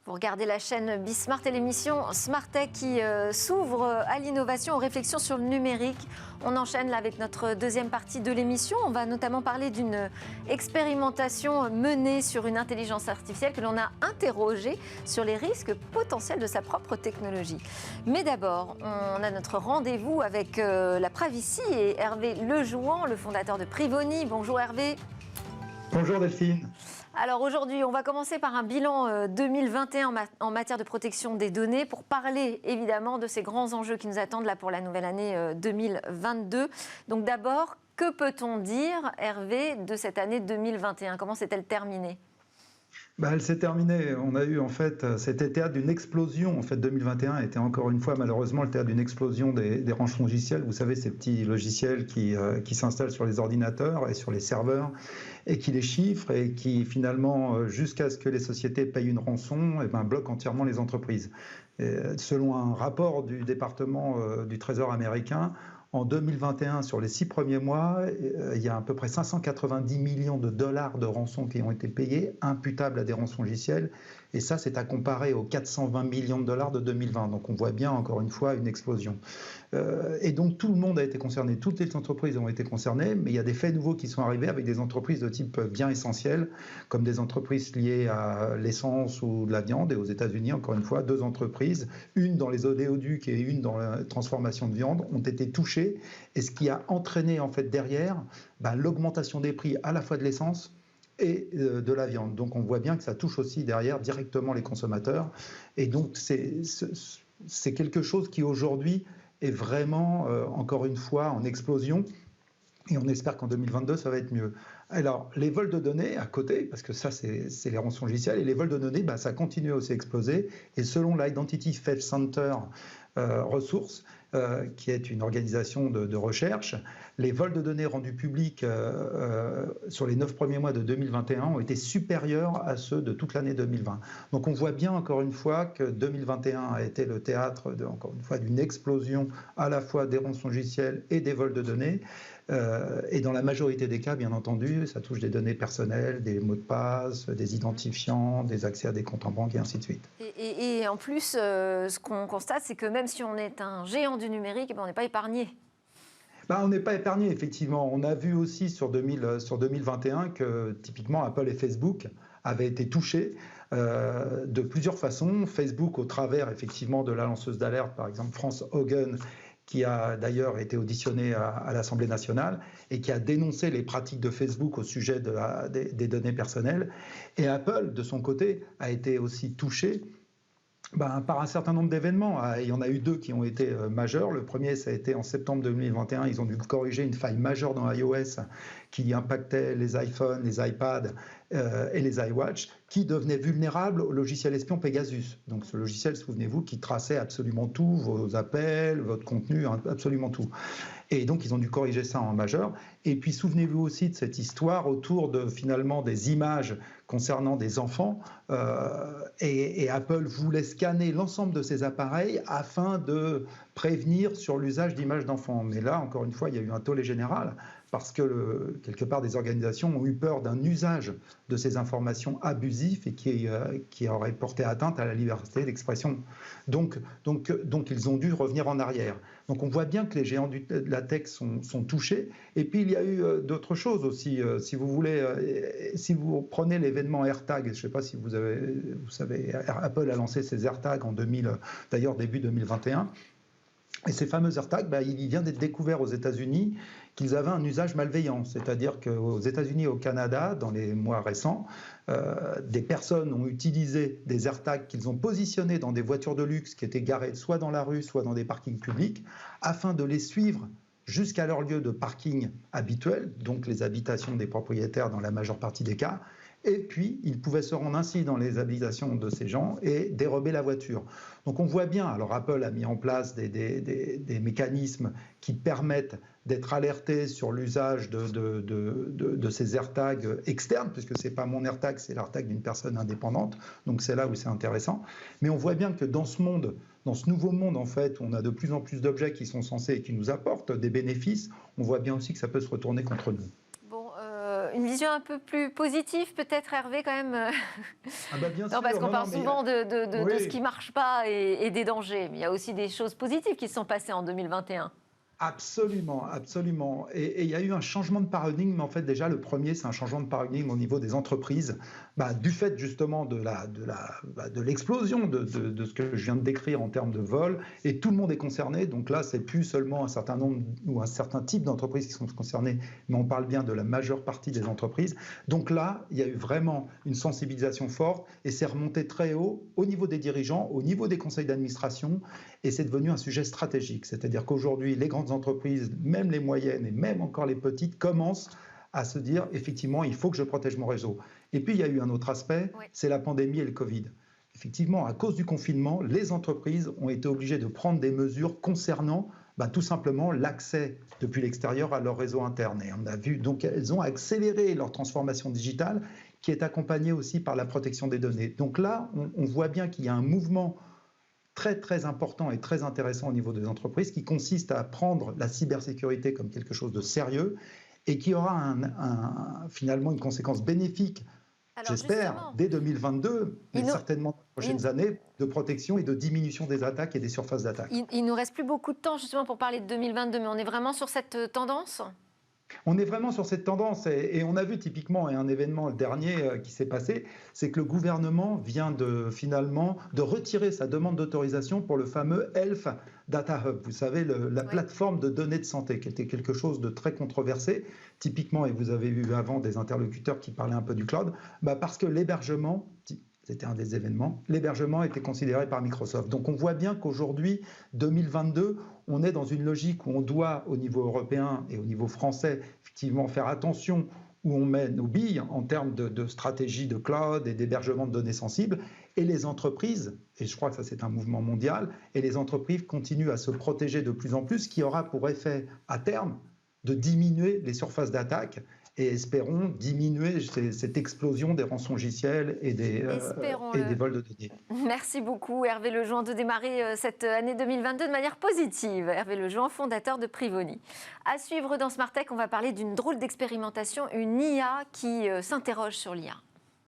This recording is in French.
Vous regardez la chaîne Bismart et l'émission Smart Tech qui s'ouvre à l'innovation, aux réflexions sur le numérique. On enchaîne là avec notre deuxième partie de l'émission. On va notamment parler d'une expérimentation menée sur une intelligence artificielle que l'on a interrogée sur les risques potentiels de sa propre technologie. Mais d'abord, on a notre rendez-vous avec la Pravici et Hervé Lejouan, le fondateur de Privoni. Bonjour Hervé. Bonjour Delphine. Alors aujourd'hui, on va commencer par un bilan 2021 en matière de protection des données pour parler évidemment de ces grands enjeux qui nous attendent là pour la nouvelle année 2022. Donc d'abord, que peut-on dire, Hervé, de cette année 2021 ? Comment s'est-elle terminée ? Elle s'est terminée. On a eu en fait, c'était le théâtre d'une explosion. En fait, 2021 était encore une fois malheureusement le théâtre d'une explosion des rançons logiciels. Vous savez, ces petits logiciels qui s'installent sur les ordinateurs et sur les serveurs et qui les chiffrent et qui finalement, jusqu'à ce que les sociétés payent une rançon, bloquent entièrement les entreprises. Et selon un rapport du département du Trésor américain, en 2021, sur les 6 premiers mois, il y a à peu près 590 millions de dollars de rançons qui ont été payés, imputables à des rançons logicielles. Et ça, c'est à comparer aux 420 millions de dollars de 2020. Donc on voit bien, encore une fois, une explosion. Et donc tout le monde a été concerné, toutes les entreprises ont été concernées, mais il y a des faits nouveaux qui sont arrivés avec des entreprises de type bien essentiel, comme des entreprises liées à l'essence ou de la viande. Et aux États-Unis, encore une fois, 2 entreprises, une dans les oléoducs et une dans la transformation de viande, ont été touchées. Et ce qui a entraîné en fait derrière l'augmentation des prix à la fois de l'essence et de la viande. Donc on voit bien que ça touche aussi derrière directement les consommateurs. Et donc c'est quelque chose qui aujourd'hui est vraiment, encore une fois, en explosion. Et on espère qu'en 2022, ça va être mieux. Alors, les vols de données à côté, parce que ça, c'est les rançons logicielles, et les vols de données, ça continue aussi à exploser. Et selon l'Identity Theft Center Resources, qui est une organisation de recherche, les vols de données rendus publics sur les 9 premiers mois de 2021 ont été supérieurs à ceux de toute l'année 2020. Donc on voit bien encore une fois que 2021 a été le théâtre encore une fois d'une explosion à la fois des rançons logicielles et des vols de données. Et dans la majorité des cas, bien entendu, ça touche des données personnelles, des mots de passe, des identifiants, des accès à des comptes en banque et ainsi de suite. Et en plus, ce qu'on constate, c'est que même si on est un géant du numérique, on n'est pas épargné. On n'est pas épargné, effectivement. On a vu aussi sur 2021 que typiquement Apple et Facebook avaient été touchés de plusieurs façons. Facebook au travers effectivement de la lanceuse d'alerte, par exemple France Hogan, qui a d'ailleurs été auditionné à l'Assemblée nationale et qui a dénoncé les pratiques de Facebook au sujet des données personnelles. Et Apple, de son côté, a été aussi touché par un certain nombre d'événements. Il y en a eu 2 qui ont été majeurs. Le premier, ça a été en septembre 2021. Ils ont dû corriger une faille majeure dans iOS qui impactait les iPhones, les iPads et les iWatch, qui devenaient vulnérables au logiciel espion Pegasus. Donc ce logiciel, souvenez-vous, qui traçait absolument tout, vos appels, votre contenu, absolument tout. Et donc ils ont dû corriger ça en majeur. Et puis souvenez-vous aussi de cette histoire autour de finalement des images concernant des enfants. Et Apple voulait scanner l'ensemble de ces appareils afin de prévenir sur l'usage d'images d'enfants. Mais là, encore une fois, il y a eu un tollé général parce que quelque part des organisations ont eu peur d'un usage de ces informations abusif et qui aurait porté atteinte à la liberté d'expression. Donc ils ont dû revenir en arrière. Donc on voit bien que les géants de la tech sont touchés. Et puis il y a eu d'autres choses aussi. Si vous voulez, si vous prenez l'événement AirTag, je ne sais pas si vous savez, Apple a lancé ses AirTags en d'ailleurs début 2021. Et ces fameux AirTags, il vient d'être découvert aux États-Unis qu'ils avaient un usage malveillant. C'est-à-dire qu'aux États-Unis et au Canada, dans les mois récents, des personnes ont utilisé des AirTags qu'ils ont positionnés dans des voitures de luxe qui étaient garées soit dans la rue, soit dans des parkings publics, afin de les suivre jusqu'à leur lieu de parking habituel, donc les habitations des propriétaires dans la majeure partie des cas. Et puis, ils pouvaient se rendre ainsi dans les habitations de ces gens et dérober la voiture. Donc on voit bien, alors Apple a mis en place des mécanismes qui permettent d'être alertés sur l'usage de ces AirTags externes, puisque ce n'est pas mon AirTag, c'est l'AirTag d'une personne indépendante. Donc c'est là où c'est intéressant. Mais on voit bien que dans ce monde, dans ce nouveau monde en fait, où on a de plus en plus d'objets qui sont censés et qui nous apportent des bénéfices, on voit bien aussi que ça peut se retourner contre nous. une vision un peu plus positive, peut-être, Hervé, quand même. Ah bah bien Non, sûr. parce qu'on parle souvent de Oui. ce qui ne marche pas et des dangers. Mais il y a aussi des choses positives qui se sont passées en 2021. Absolument, absolument. Et il y a eu un changement de paradigme. En fait, déjà, le premier, c'est un changement de paradigme au niveau des entreprises, du fait justement de l'explosion de ce que je viens de décrire en termes de vol. Et tout le monde est concerné. Donc là, c'est plus seulement un certain nombre ou un certain type d'entreprises qui sont concernées, mais on parle bien de la majeure partie des entreprises. Donc là, il y a eu vraiment une sensibilisation forte et c'est remonté très haut au niveau des dirigeants, au niveau des conseils d'administration. Et c'est devenu un sujet stratégique. C'est-à-dire qu'aujourd'hui, les grandes entreprises, même les moyennes et même encore les petites, commencent à se dire, effectivement, il faut que je protège mon réseau. Et puis, il y a eu un autre aspect, c'est la pandémie et le Covid. Effectivement, à cause du confinement, les entreprises ont été obligées de prendre des mesures concernant tout simplement l'accès depuis l'extérieur à leur réseau interne. Et on a vu, donc, elles ont accéléré leur transformation digitale qui est accompagnée aussi par la protection des données. Donc là, on voit bien qu'il y a un mouvement très très important et très intéressant au niveau des entreprises qui consiste à prendre la cybersécurité comme quelque chose de sérieux et qui aura finalement une conséquence bénéfique, j'espère, dès 2022, mais certainement dans les prochaines années, de protection et de diminution des attaques et des surfaces d'attaque. Il ne nous reste plus beaucoup de temps justement pour parler de 2022, mais on est vraiment sur cette tendance ? On est vraiment sur cette tendance et on a vu typiquement un événement dernier qui s'est passé, c'est que le gouvernement vient finalement de retirer sa demande d'autorisation pour le fameux Health Data Hub, vous savez, la plateforme de données de santé, qui était quelque chose de très controversé, typiquement, et vous avez eu avant des interlocuteurs qui parlaient un peu du cloud, parce que l'hébergement, c'était un des événements, l'hébergement était considéré par Microsoft. Donc on voit bien qu'aujourd'hui, 2022, on est dans une logique où on doit, au niveau européen et au niveau français, effectivement faire attention où on met nos billes en termes de stratégie de cloud et d'hébergement de données sensibles. Et les entreprises, et je crois que ça c'est un mouvement mondial, et les entreprises continuent à se protéger de plus en plus, ce qui aura pour effet à terme de diminuer les surfaces d'attaque et espérons diminuer cette explosion des rançongiciels et des vols de données. Merci beaucoup Hervé Lejoin de démarrer cette année 2022 de manière positive. Hervé Lejoin, fondateur de Privoni. À suivre dans Smart Tech, on va parler d'une drôle d'expérimentation, une IA qui s'interroge sur l'IA.